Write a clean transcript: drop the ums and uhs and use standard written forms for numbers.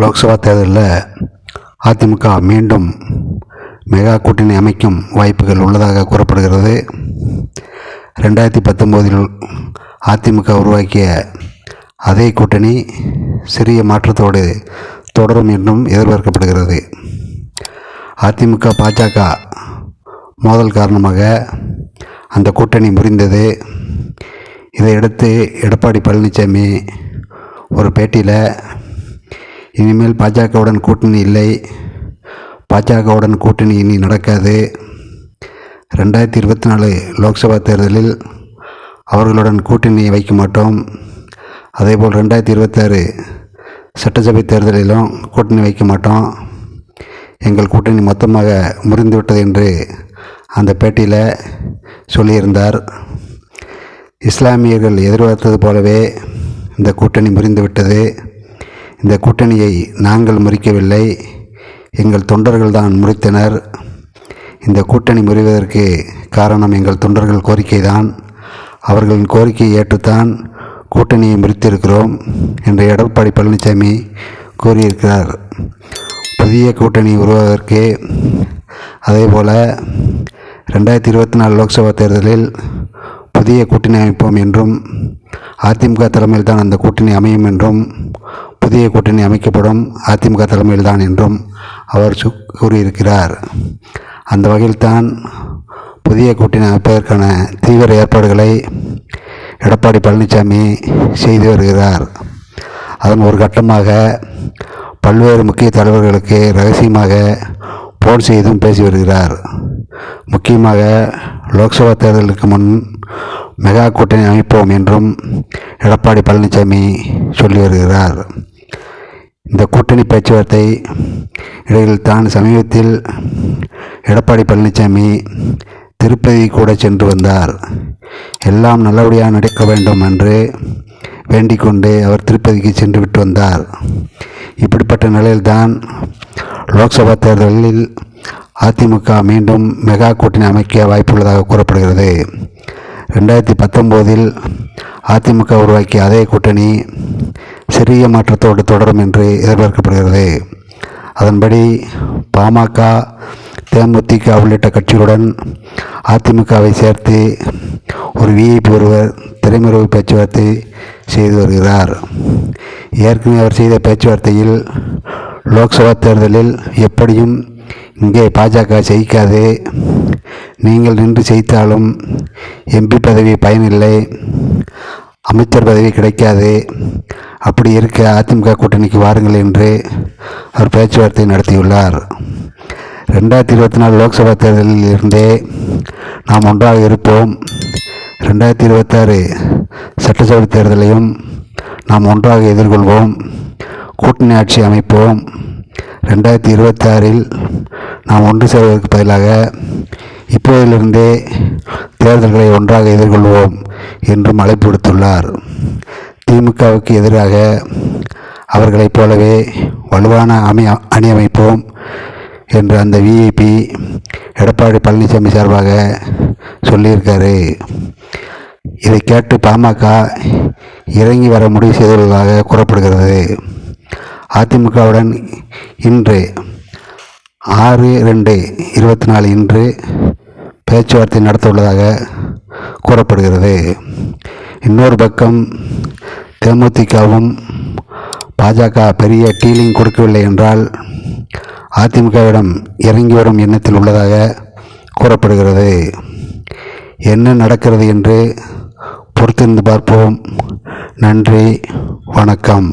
லோக்சபா தேர்தலில் அதிமுக மீண்டும் மெகா கூட்டணி அமைக்கும் வாய்ப்புகள் உள்ளதாக கூறப்படுகிறது. 2019 அதிமுக உருவாக்கிய அதே கூட்டணி சிறிய மாற்றத்தோடு தொடரும் என்றும் எதிர்பார்க்கப்படுகிறது. அதிமுக பாஜக மோதல் காரணமாக அந்த கூட்டணி முறிந்தது. இதையடுத்து எடப்பாடி பழனிசாமி ஒரு பேட்டியில் இனிமேல் பாஜகவுடன் கூட்டணி இல்லை, பாஜகவுடன் கூட்டணி இனி நடக்காது, 2024 லோக்சபா தேர்தலில் அவர்களுடன் கூட்டணி வைக்க மாட்டோம், அதேபோல் 2026 சட்டசபை தேர்தலிலும் கூட்டணி வைக்க மாட்டோம், எங்கள் கூட்டணி மொத்தமாக முறிந்துவிட்டது என்று அந்த பேட்டியில் சொல்லியிருந்தார். இஸ்லாமியர்கள் எதிர்பார்த்தது போலவே இந்த கூட்டணி முறிந்துவிட்டது. இந்த கூட்டணியை நாங்கள் முறிக்கவில்லை, எங்கள் தொண்டர்கள் தான் முறித்தனர். இந்த கூட்டணி முறிவதற்கு காரணம் எங்கள் தொண்டர்கள் கோரிக்கைதான். அவர்களின் கோரிக்கையை ஏற்றுத்தான் கூட்டணியை முறித்திருக்கிறோம் என்று எடப்பாடி பழனிசாமி கூறியிருக்கிறார். புதிய கூட்டணி உருவாவதற்கு அதேபோல் 2024 லோக்சபா தேர்தலில் புதிய கூட்டணி அமைப்போம் என்றும், அதிமுக தலைமையில் தான் அந்த கூட்டணி அமையும் என்றும், புதிய கூட்டணி அமைக்கப்படும் அதிமுக தலைமையில் தான் என்றும் அவர் கூறியிருக்கிறார். அந்த வகையில்தான் புதிய கூட்டணி அமைப்பதற்கான தீவிர ஏற்பாடுகளை எடப்பாடி பழனிசாமி செய்து வருகிறார். அதன் ஒரு கட்டமாக பல்வேறு முக்கிய தலைவர்களுக்கு ரகசியமாக போன் செய்தும் பேசி வருகிறார். முக்கியமாக லோக்சபா தேர்தலுக்கு முன் மெகா கூட்டணி அமைப்போம் என்றும் எடப்பாடி பழனிசாமி சொல்லி வருகிறார். இந்த கூட்டணி பேச்சுவார்த்தை இடையில் தான் சமீபத்தில் எடப்பாடி பழனிசாமி திருப்பதி கூட சென்று வந்தார். எல்லாம் நல்லபடியாக நடக்க வேண்டும் என்று வேண்டிக் கொண்டு அவர் திருப்பதிக்கு சென்று விட்டு வந்தார். இப்படிப்பட்ட நிலையில்தான் லோக்சபா தேர்தலில் அதிமுக மீண்டும் மெகா கூட்டணி அமைக்க வாய்ப்புள்ளதாக கூறப்படுகிறது. 2019 அதிமுக உருவாக்கிய அதே கூட்டணி சிறிய மாற்றத்தோடு தொடரும் என்று எதிர்பார்க்கப்படுகிறது. அதன்படி பாமக, தேமுதிக உள்ளிட்ட கட்சிகளுடன் அதிமுகவை சேர்த்து ஒரு விஐபி ஒருவர் திரைமறைவு பேச்சுவார்த்தை செய்து வருகிறார். ஏற்கனவே அவர் செய்த பேச்சுவார்த்தையில் லோக்சபா தேர்தலில் எப்படியும் இங்கே பாஜக ஜெயிக்காது, நீங்கள் நின்று ஜெயித்தாலும் எம்பி பதவி பயனில்லை, அமைச்சர் பதவி கிடைக்காது, அப்படி இருக்க அதிமுக கூட்டணிக்கு வாருங்கள் என்று அவர் பேச்சுவார்த்தை நடத்தியுள்ளார். 2024 லோக்சபா தேர்தலில் இருந்தே நாம் ஒன்றாக இருப்போம், 2026 சட்டசபை தேர்தலையும் நாம் ஒன்றாக எதிர்கொள்வோம், கூட்டணி ஆட்சி அமைப்போம், 2026 நாம் ஒன்று சேர்வதற்கு பதிலாக இப்போதிலிருந்தே தேர்தல்களை ஒன்றாக எதிர்கொள்வோம் என்றும் அழைப்பு விடுத்துள்ளார். திமுகவுக்கு எதிராக அவர்களைப் போலவே வலுவான அணி அமைப்போம் என்று அந்த விஐபி எடப்பாடி பழனிசாமி சார்பாக சொல்லியிருக்காரு. இதை கேட்டு பாமக இறங்கி வர முடிவு செய்துள்ளதாக கூறப்படுகிறது. அதிமுகவுடன் இன்று 6/2/24 இன்று பேச்சுவார்த்தை நடத்த உள்ளதாக கூறப்படுகிறது. இன்னொரு பக்கம் தேமுதிகவும் பாஜக பெரிய டீலிங் கொடுக்கவில்லை என்றால் அதிமுகவிடம் இறங்கி வரும் எண்ணத்தில் உள்ளதாக கூறப்படுகிறது. என்ன நடக்கிறது என்று பொறுத்திருந்து பார்ப்போம். நன்றி, வணக்கம்.